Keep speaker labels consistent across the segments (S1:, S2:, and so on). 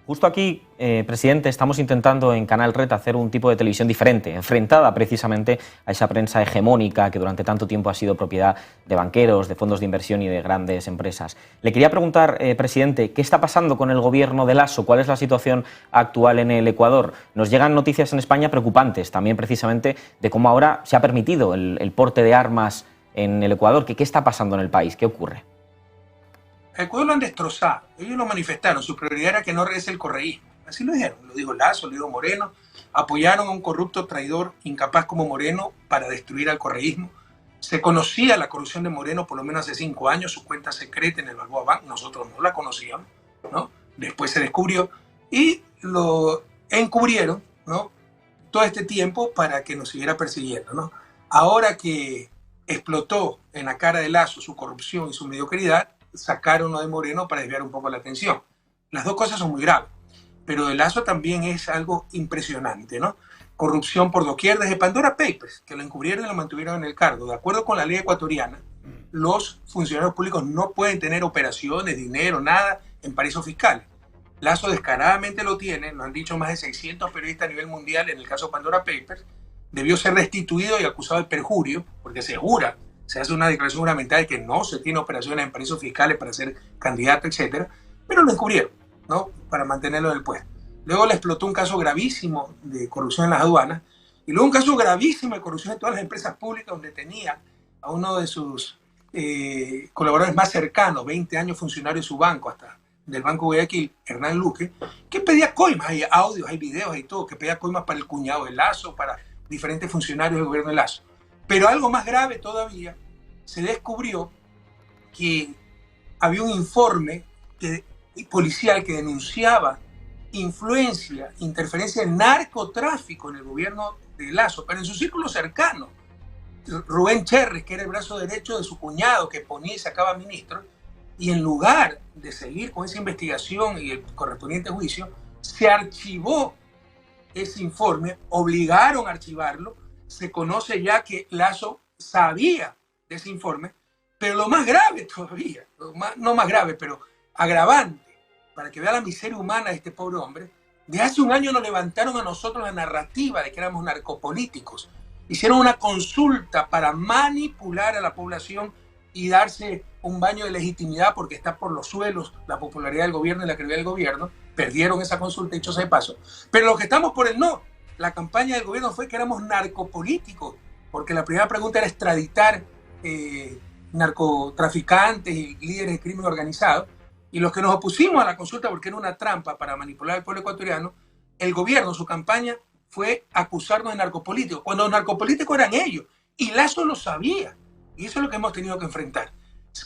S1: Justo aquí, presidente, estamos intentando en Canal Red hacer un tipo de televisión diferente, enfrentada precisamente a esa prensa hegemónica que durante tanto tiempo ha sido propiedad de banqueros, de fondos de inversión y de grandes empresas. Le quería preguntar, presidente, ¿qué está pasando con el gobierno de Lasso? ¿Cuál es la situación actual en el Ecuador? Nos llegan noticias en España preocupantes, también precisamente de cómo ahora se ha permitido el porte de armas en el Ecuador. ¿Qué está pasando en el país? ¿Qué ocurre?
S2: El Ecuador lo han destrozado. Ellos lo manifestaron. Su prioridad era que no regrese el correísmo. Así lo dijeron. Lo dijo Lasso, lo dijo Moreno. Apoyaron a un corrupto traidor incapaz como Moreno para destruir al correísmo. Se conocía la corrupción de Moreno por lo menos hace 5 años, su cuenta secreta en el Balboa Bank. Nosotros no la conocíamos, ¿no? Después se descubrió y lo encubrieron, ¿no? Todo este tiempo para que nos siguiera persiguiendo, ¿no? Ahora que explotó en la cara de Lasso su corrupción y su mediocridad, sacaron lo de Moreno para desviar un poco la atención. Las dos cosas son muy graves, pero de Lasso también es algo impresionante, ¿no? Corrupción por doquier, desde Pandora Papers, que lo encubrieron y lo mantuvieron en el cargo. De acuerdo con la ley ecuatoriana, los funcionarios públicos no pueden tener operaciones, dinero, nada en paraísos fiscales. Lasso descaradamente lo tiene, lo han dicho más de 600 periodistas a nivel mundial en el caso Pandora Papers. Debió ser destituido y acusado de perjurio, porque se jura, se hace una declaración juramentada de que no se tiene operaciones en paraísos fiscales para ser candidato, etcétera, pero lo encubrieron, ¿no? Para mantenerlo en el puesto. Luego le explotó un caso gravísimo de corrupción en las aduanas y luego un caso gravísimo de corrupción en todas las empresas públicas donde tenía a uno de sus colaboradores más cercanos, 20 años funcionario de su banco, hasta del Banco Guayaquil, Hernán Luque, que pedía coimas, hay audios, hay videos, hay todo, que pedía coimas para el cuñado de Lasso, para diferentes funcionarios del gobierno de Lasso. Pero algo más grave todavía, se descubrió que había un informe policial que denunciaba influencia, interferencia en narcotráfico en el gobierno de Lasso, pero en su círculo cercano. Rubén Cherres, que era el brazo derecho de su cuñado, que ponía y sacaba ministros, y en lugar de seguir con esa investigación y el correspondiente juicio, se archivó ese informe, obligaron a archivarlo. Se conoce ya que Lasso sabía de ese informe, pero lo más grave todavía, no más grave, pero agravante, para que vea la miseria humana de este pobre hombre, de hace un año nos levantaron a nosotros la narrativa de que éramos narcopolíticos. Hicieron una consulta para manipular a la población y darse un baño de legitimidad porque está por los suelos la popularidad del gobierno y la credibilidad del gobierno. Perdieron esa consulta, dicho sea de paso. Pero los que estamos por el no, la campaña del gobierno fue que éramos narcopolíticos, porque la primera pregunta era extraditar narcotraficantes y líderes de crimen organizado, y los que nos opusimos a la consulta porque era una trampa para manipular al pueblo ecuatoriano, el gobierno, su campaña fue acusarnos de narcopolíticos, cuando los narcopolíticos eran ellos, y Lasso lo sabía, y eso es lo que hemos tenido que enfrentar.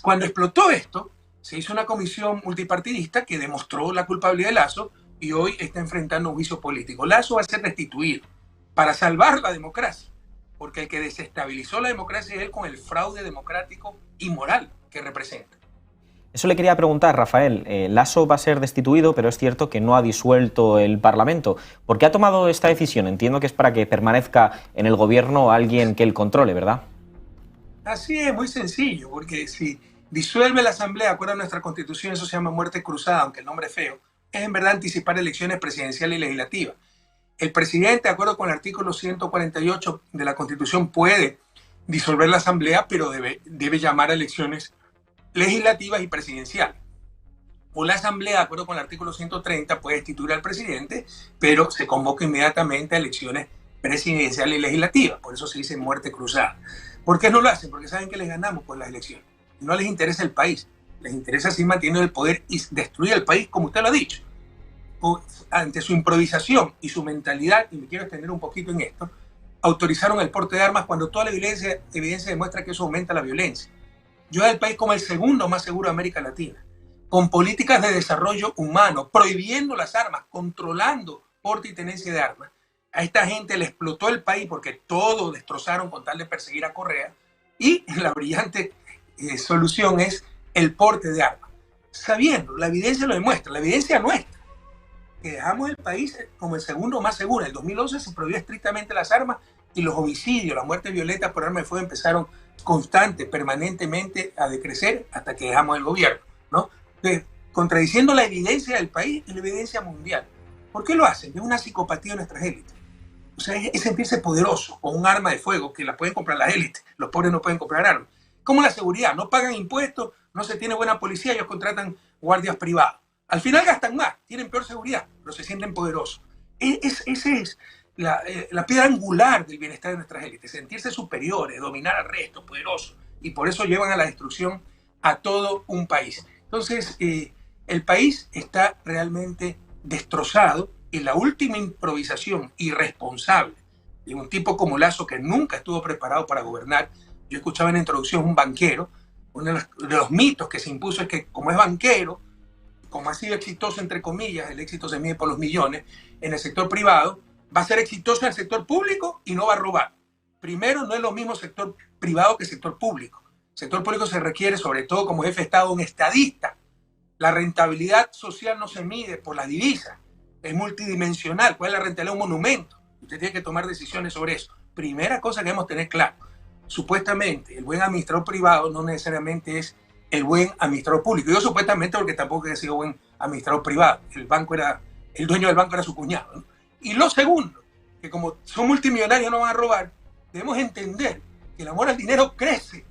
S2: Cuando explotó esto, se hizo una comisión multipartidista que demostró la culpabilidad de Lasso y hoy está enfrentando un juicio político. Lasso va a ser destituido para salvar la democracia, porque el que desestabilizó la democracia es él con el fraude democrático y moral que representa.
S1: Eso le quería preguntar, Rafael. Lasso va a ser destituido, pero es cierto que no ha disuelto el Parlamento. ¿Por qué ha tomado esta decisión? Entiendo que es para que permanezca en el gobierno alguien que él controle, ¿verdad?
S2: Así es, muy sencillo, porque si disuelve la Asamblea, acuerdo a nuestra Constitución, eso se llama muerte cruzada, aunque el nombre es feo, es en verdad anticipar elecciones presidenciales y legislativas. El presidente, de acuerdo con el artículo 148 de la Constitución, puede disolver la Asamblea, pero debe llamar a elecciones legislativas y presidenciales. O la Asamblea, de acuerdo con el artículo 130, puede destituir al presidente, pero se convoca inmediatamente a elecciones presidenciales y legislativas. Por eso se dice muerte cruzada. ¿Por qué no lo hacen? Porque saben que les ganamos por las elecciones. No les interesa el país, les interesa seguir manteniendo el poder y destruir el país, como usted lo ha dicho. Ante su improvisación y su mentalidad, y me quiero extender un poquito en esto, autorizaron el porte de armas cuando toda la evidencia demuestra que eso aumenta la violencia. Yo el país como el segundo más seguro de América Latina, con políticas de desarrollo humano, prohibiendo las armas, controlando porte y tenencia de armas. A esta gente le explotó el país porque todo destrozaron con tal de perseguir a Correa, y la brillante solución es el porte de armas. Sabiendo, la evidencia lo demuestra, la evidencia nuestra, que dejamos el país como el segundo más seguro. En el 2011 se prohibió estrictamente las armas y los homicidios, las muertes violentas por arma de fuego empezaron permanentemente a decrecer hasta que dejamos el gobierno, ¿no? Entonces, contradiciendo la evidencia del país y la evidencia mundial. ¿Por qué lo hacen? Es una psicopatía de nuestras élites. O sea, es sentirse poderoso con un arma de fuego que la pueden comprar las élites. Los pobres no pueden comprar armas. Como la seguridad, no pagan impuestos, no se tiene buena policía, ellos contratan guardias privados. Al final gastan más, tienen peor seguridad, pero se sienten poderosos. Esa es la piedra angular del bienestar de nuestras élites, sentirse superiores, dominar al resto, poderosos, y por eso llevan a la destrucción a todo un país. Entonces, el país está realmente destrozado y la última improvisación irresponsable de un tipo como Lasso, que nunca estuvo preparado para gobernar. Yo escuchaba en la introducción un banquero, uno de los mitos que se impuso es que como es banquero, como ha sido exitoso, entre comillas, el éxito se mide por los millones en el sector privado, va a ser exitoso en el sector público y no va a robar. Primero, no es lo mismo sector privado que sector público. El sector público se requiere, sobre todo como jefe de Estado, un estadista. La rentabilidad social no se mide por las divisas, es multidimensional. ¿Cuál es la rentabilidad de un monumento? Usted tiene que tomar decisiones sobre eso. Primera cosa que debemos tener claro. Supuestamente, el buen administrador privado no necesariamente es el buen administrador público. Yo supuestamente porque tampoco he sido buen administrador privado. El dueño del banco era su cuñado, ¿no? Y lo segundo, que como son multimillonarios no van a robar, debemos entender que el amor al dinero crece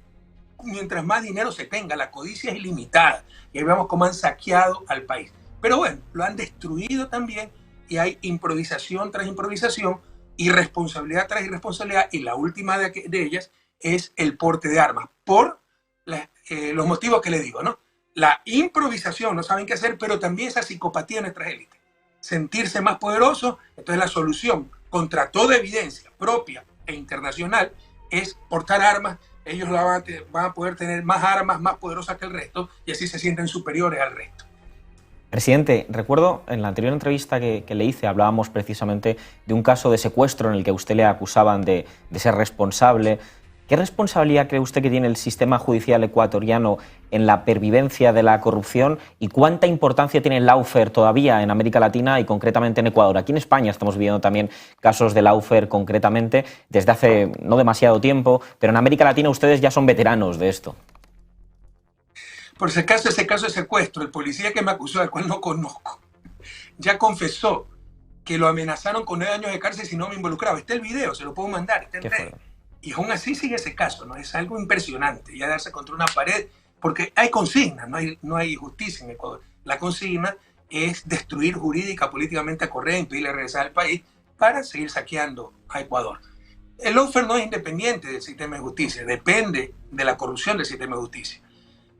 S2: mientras más dinero se tenga. La codicia es ilimitada. Y ahí vemos cómo han saqueado al país. Pero bueno, lo han destruido también y hay improvisación tras improvisación, irresponsabilidad tras irresponsabilidad, y la última de ellas es el porte de armas, por los motivos que le digo, ¿no? La improvisación, no saben qué hacer, pero también esa psicopatía de nuestras élites. Sentirse más poderosos, entonces la solución contra toda evidencia propia e internacional es portar armas. Ellos van a poder tener más armas, más poderosas que el resto, y así se sienten superiores al resto.
S1: Presidente, recuerdo en la anterior entrevista que le hice, hablábamos precisamente de un caso de secuestro en el que a usted le acusaban de ser responsable. ¿Qué responsabilidad cree usted que tiene el sistema judicial ecuatoriano en la pervivencia de la corrupción y cuánta importancia tiene el lawfare todavía en América Latina y concretamente en Ecuador? Aquí en España estamos viendo también casos de lawfare concretamente desde hace no demasiado tiempo, pero en América Latina ustedes ya son veteranos de esto.
S2: Por ese caso de secuestro, el policía que me acusó, al cual no conozco, ya confesó que lo amenazaron con 9 años de cárcel si no me involucraba. Está el video, se lo puedo mandar, está en red. Y aún así sigue ese caso, ¿no? Es algo impresionante, ya darse contra una pared, porque hay consignas, no hay justicia en Ecuador. La consigna es destruir jurídica, políticamente a Correa, impedirle regresar al país para seguir saqueando a Ecuador. El lawfare no es independiente del sistema de justicia, depende de la corrupción del sistema de justicia.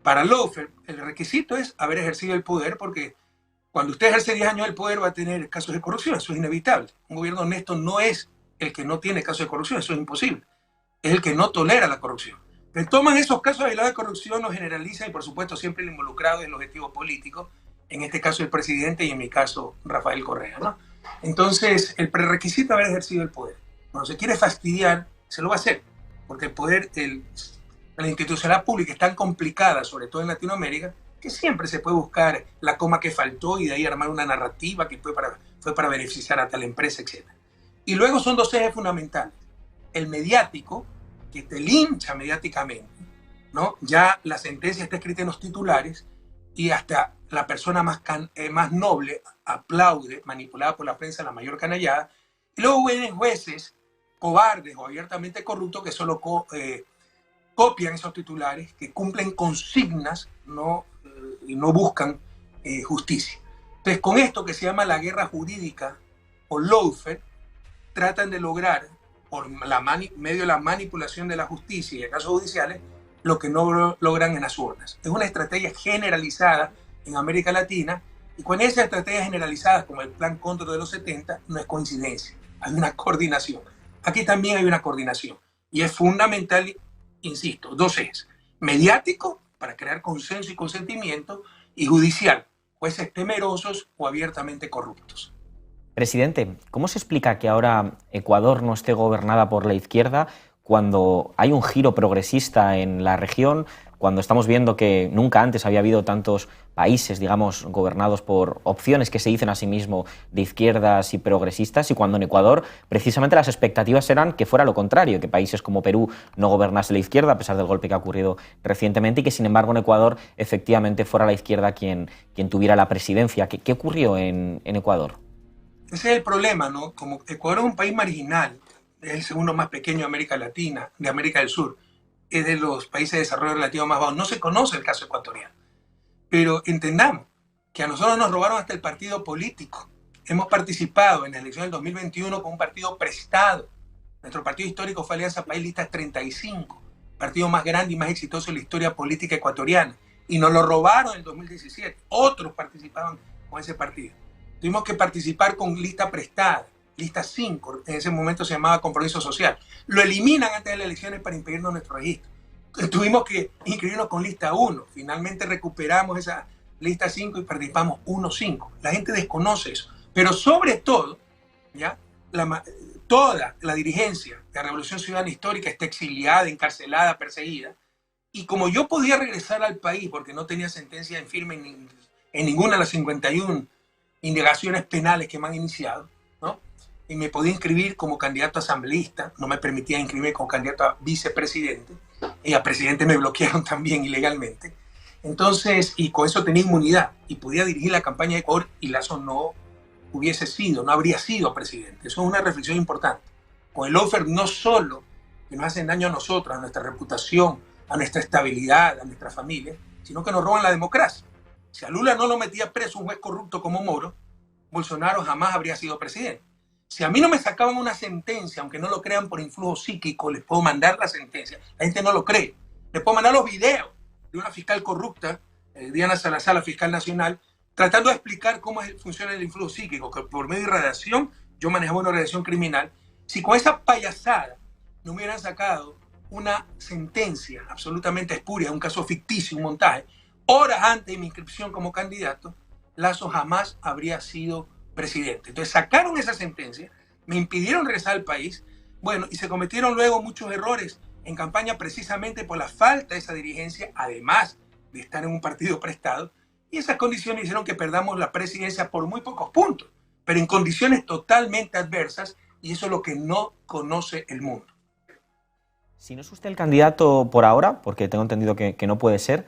S2: Para el lawfare, el requisito es haber ejercido el poder, porque cuando usted ejerce 10 años el poder va a tener casos de corrupción, eso es inevitable. Un gobierno honesto no es el que no tiene casos de corrupción, eso es imposible. Es el que no tolera la corrupción. Pero toman esos casos aislados de corrupción, los generalizan y por supuesto siempre el involucrado es el objetivo político, en este caso el presidente y en mi caso Rafael Correa, ¿no? Entonces el prerequisito es haber ejercido el poder. Cuando se quiere fastidiar, se lo va a hacer, porque el poder, la institucionalidad pública es tan complicada, sobre todo en Latinoamérica, que siempre se puede buscar la coma que faltó y de ahí armar una narrativa que fue para beneficiar a tal empresa, etc. Y luego son dos ejes fundamentales. El mediático, que te lincha mediáticamente, ¿no? Ya la sentencia está escrita en los titulares y hasta la persona más noble aplaude, manipulada por la prensa, la mayor canallada. Y luego vienen jueces cobardes o abiertamente corruptos que solo copian esos titulares, que cumplen consignas, y no buscan justicia. Entonces, con esto que se llama la guerra jurídica o lawfare, tratan de lograr, por medio de la manipulación de la justicia y de casos judiciales, lo que no logran en las urnas. Es una estrategia generalizada en América Latina, y con esas estrategias generalizadas, como el Plan Cóndor de los 70, no es coincidencia, hay una coordinación. Aquí también hay una coordinación, y es fundamental, insisto, dos ejes: mediático, para crear consenso y consentimiento, y judicial, jueces temerosos o abiertamente corruptos.
S1: Presidente, ¿cómo se explica que ahora Ecuador no esté gobernada por la izquierda cuando hay un giro progresista en la región, cuando estamos viendo que nunca antes había habido tantos países, digamos, gobernados por opciones que se dicen a sí mismo de izquierdas y progresistas, y cuando en Ecuador precisamente las expectativas eran que fuera lo contrario, que países como Perú no gobernase la izquierda, a pesar del golpe que ha ocurrido recientemente, y que sin embargo en Ecuador efectivamente fuera la izquierda quien tuviera la presidencia. ¿Qué ocurrió en Ecuador?
S2: Ese es el problema, ¿no? Como Ecuador es un país marginal, es el segundo más pequeño de América Latina, de América del Sur, es de los países de desarrollo relativo más bajos. No se conoce el caso ecuatoriano. Pero entendamos que a nosotros nos robaron hasta el partido político. Hemos participado en la elección del 2021 con un partido prestado. Nuestro partido histórico fue Alianza País Listas 35, partido más grande y más exitoso en la historia política ecuatoriana. Y nos lo robaron en el 2017. Otros participaban con ese partido. Tuvimos que participar con lista prestada, lista 5, en ese momento se llamaba Compromiso Social. Lo eliminan antes de las elecciones para impedirnos nuestro registro. Tuvimos que inscribirnos con lista 1. Finalmente recuperamos esa lista 5 y participamos 1-5. La gente desconoce eso. Pero sobre todo, ¿ya? Toda la dirigencia de la Revolución Ciudadana Histórica está exiliada, encarcelada, perseguida. Y como yo podía regresar al país porque no tenía sentencia en firme en ninguna de las 51 indagaciones penales que me han iniciado, ¿no? Y me podía inscribir como candidato asambleísta, no me permitía inscribirme como candidato a vicepresidente, y a presidente me bloquearon también ilegalmente. Entonces, y con eso tenía inmunidad, y podía dirigir la campaña de Ecuador, y Lasso no habría sido presidente. Eso es una reflexión importante. Con el lawfare no solo que nos hacen daño a nosotros, a nuestra reputación, a nuestra estabilidad, a nuestra familia, sino que nos roban la democracia. Si a Lula no lo metía preso un juez corrupto como Moro, Bolsonaro jamás habría sido presidente. Si a mí no me sacaban una sentencia, aunque no lo crean por influjo psíquico, les puedo mandar la sentencia. La gente no lo cree. Les puedo mandar los videos de una fiscal corrupta, Diana Salazar, la fiscal nacional, tratando de explicar cómo funciona el influjo psíquico, que por medio de radiación, yo manejaba una radiación criminal. Si con esa payasada no me hubieran sacado una sentencia absolutamente espuria, un caso ficticio, un montaje, horas antes de mi inscripción como candidato, Lasso jamás habría sido presidente. Entonces sacaron esa sentencia, me impidieron regresar al país, bueno, y se cometieron luego muchos errores en campaña precisamente por la falta de esa dirigencia, además de estar en un partido prestado, y esas condiciones hicieron que perdamos la presidencia por muy pocos puntos, pero en condiciones totalmente adversas, y eso es lo que no conoce el mundo.
S1: Si no es usted el candidato por ahora, porque tengo entendido que no puede ser,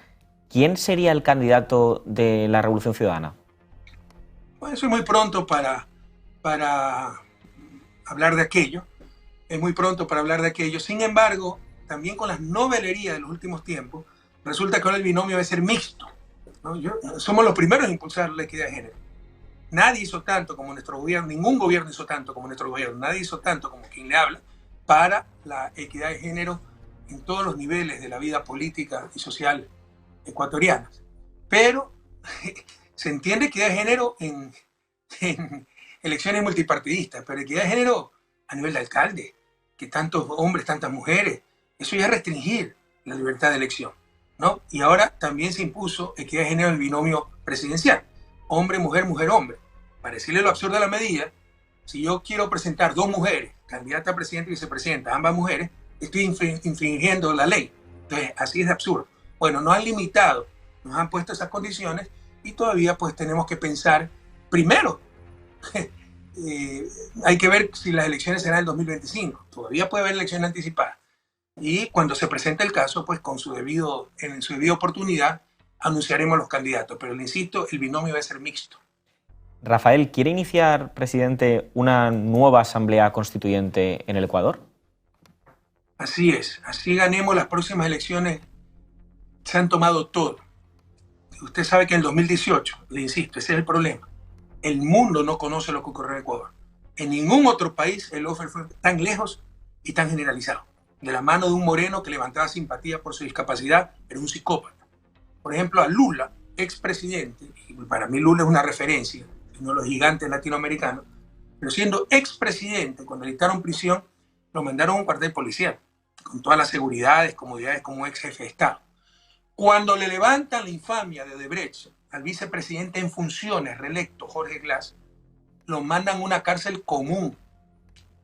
S1: ¿quién sería el candidato de la Revolución Ciudadana?
S2: Bueno, eso es muy pronto para hablar de aquello. Es muy pronto para hablar de aquello. Sin embargo, también con las novelerías de los últimos tiempos, resulta que ahora el binomio va a ser mixto, ¿no? Somos los primeros en impulsar la equidad de género. Nadie hizo tanto como nuestro gobierno, ningún gobierno hizo tanto como nuestro gobierno, nadie hizo tanto como quien le habla para la equidad de género en todos los niveles de la vida política y social ecuatorianas. Pero se entiende equidad de género en elecciones multipartidistas, pero equidad de género a nivel de alcalde, que tantos hombres, tantas mujeres, eso ya es restringir la libertad de elección, ¿no? Y ahora también se impuso equidad de género en el binomio presidencial, hombre, mujer, mujer, hombre. Para decirle lo absurdo de la medida, si yo quiero presentar dos mujeres, candidata a presidente y vicepresidenta, ambas mujeres, estoy infringiendo la ley. Entonces, así es de absurdo. Bueno, nos han limitado, nos han puesto esas condiciones y todavía pues tenemos que pensar, primero, hay que ver si las elecciones serán el 2025, todavía puede haber elecciones anticipadas. Y cuando se presente el caso, pues en su debida oportunidad, anunciaremos los candidatos. Pero le insisto, el binomio va a ser mixto.
S1: Rafael, ¿quiere iniciar, presidente, una nueva asamblea constituyente en el Ecuador?
S2: Así es, así ganemos las próximas elecciones. Se han tomado todo. Usted sabe que en el 2018, le insisto, ese es el problema. El mundo no conoce lo que ocurrió en Ecuador. En ningún otro país el lawfare fue tan lejos y tan generalizado. De la mano de un moreno que levantaba simpatía por su discapacidad, era un psicópata. Por ejemplo, a Lula, expresidente, y para mí Lula es una referencia, uno de los gigantes latinoamericanos, pero siendo expresidente, cuando le dictaron prisión, lo mandaron a un cuartel policial, con todas las seguridades, comodidades como ex jefe de Estado. Cuando le levantan la infamia de Odebrecht al vicepresidente en funciones reelecto, Jorge Glass, lo mandan a una cárcel común.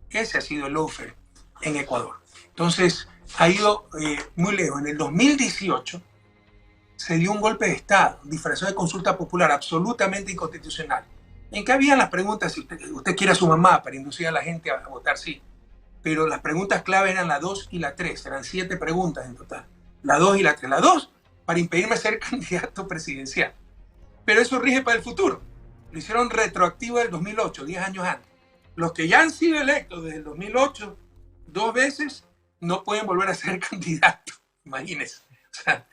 S2: Ese ha sido el lawfare en Ecuador. Entonces, ha ido muy lejos. En el 2018 se dio un golpe de Estado, disfrazado de consulta popular, absolutamente inconstitucional, en que habían las preguntas, si usted quiere a su mamá, para inducir a la gente a votar sí, pero las preguntas clave eran la 2 y la 3, eran 7 preguntas en total, la 2 y la 3. La 2, para impedirme ser candidato presidencial, pero eso rige para el futuro. Lo hicieron retroactivo del 2008, 10 años antes. Los que ya han sido electos desde el 2008, 2 veces, no pueden volver a ser candidatos, imagínense. O sea,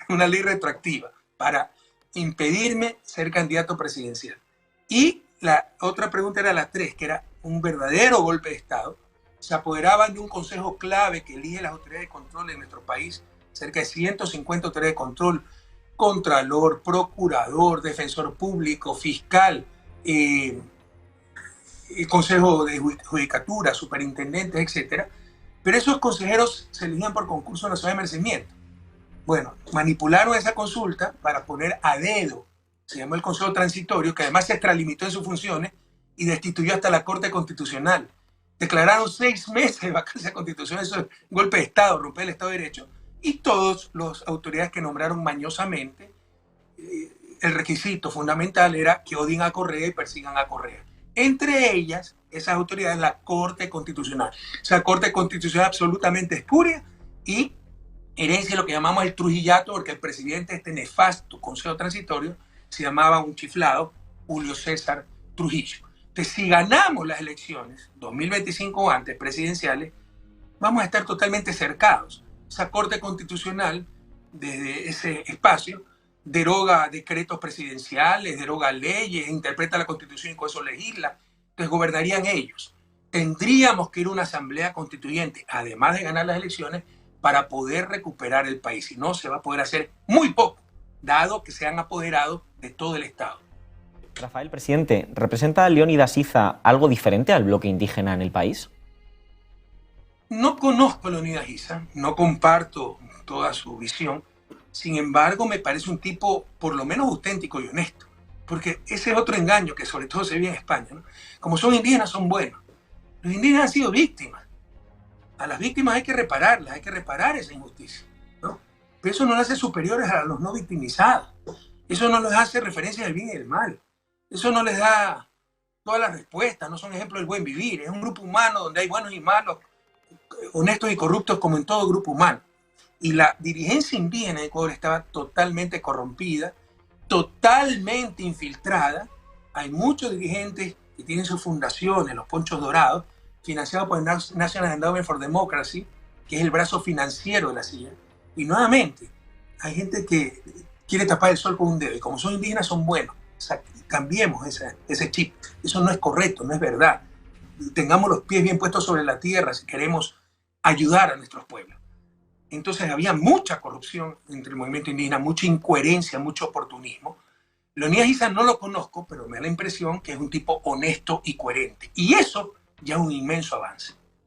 S2: una ley retroactiva para impedirme ser candidato presidencial. Y la otra pregunta era la 3, que era un verdadero golpe de Estado. Se apoderaban de un consejo clave que elige las autoridades de control en nuestro país, cerca de 150 autoridades de control, contralor, procurador, defensor público, fiscal, el consejo de judicatura, superintendentes, etcétera. Pero esos consejeros se elegían por concurso nacional de merecimiento. Bueno, manipularon esa consulta para poner a dedo, se llamó el Consejo Transitorio, que además se extralimitó en sus funciones y destituyó hasta la Corte Constitucional. Declararon 6 meses de vacancia constitucional, eso es golpe de Estado, romper el Estado de Derecho, y todas las autoridades que nombraron mañosamente, el requisito fundamental era que odien a Correa y persigan a Correa. Entre ellas, esas autoridades, la Corte Constitucional. Esa Corte Constitucional absolutamente espuria y herencia de lo que llamamos el trujillato, porque el presidente de este nefasto Consejo Transitorio se llamaba un chiflado, Julio César Trujillo. Entonces, si ganamos las elecciones 2025 antes presidenciales, vamos a estar totalmente cercados. Esa Corte Constitucional, desde ese espacio, deroga decretos presidenciales, deroga leyes, interpreta la Constitución y con eso legisla. Entonces, gobernarían ellos. Tendríamos que ir a una asamblea constituyente, además de ganar las elecciones, para poder recuperar el país. Si no, se va a poder hacer muy poco, dado que se han apoderado de todo el Estado.
S1: Rafael, presidente, ¿representa Leónidas Iza algo diferente al bloque indígena en el país?
S2: No conozco a Leónidas Iza, no comparto toda su visión. Sin embargo, me parece un tipo por lo menos auténtico y honesto. Porque ese es otro engaño que sobre todo se ve en España, ¿no? Como son indígenas, son buenos. Los indígenas han sido víctimas. A las víctimas hay que repararlas, hay que reparar esa injusticia, ¿no? Pero eso no las hace superiores a los no victimizados. Eso no les hace referencia del bien y del mal. Eso no les da todas las respuestas, no son ejemplos del buen vivir. Es un grupo humano donde hay buenos y malos, honestos y corruptos como en todo grupo humano. Y la dirigencia indígena de Ecuador estaba totalmente corrompida, totalmente infiltrada. Hay muchos dirigentes que tienen sus fundaciones, los Ponchos Dorados, financiado por el National Endowment for Democracy, que es el brazo financiero de la CIA. Y nuevamente, hay gente que quiere tapar el sol con un dedo, y como son indígenas son buenos. O sea, cambiemos ese chip. Eso no es correcto, no es verdad. Tengamos los pies bien puestos sobre la tierra si queremos ayudar a nuestros pueblos. Entonces había mucha corrupción entre el movimiento indígena, mucha incoherencia, mucho oportunismo. Leónidas Iza no lo conozco, pero me da la impresión que es un tipo honesto y coherente. Y eso ya es un inmenso avance.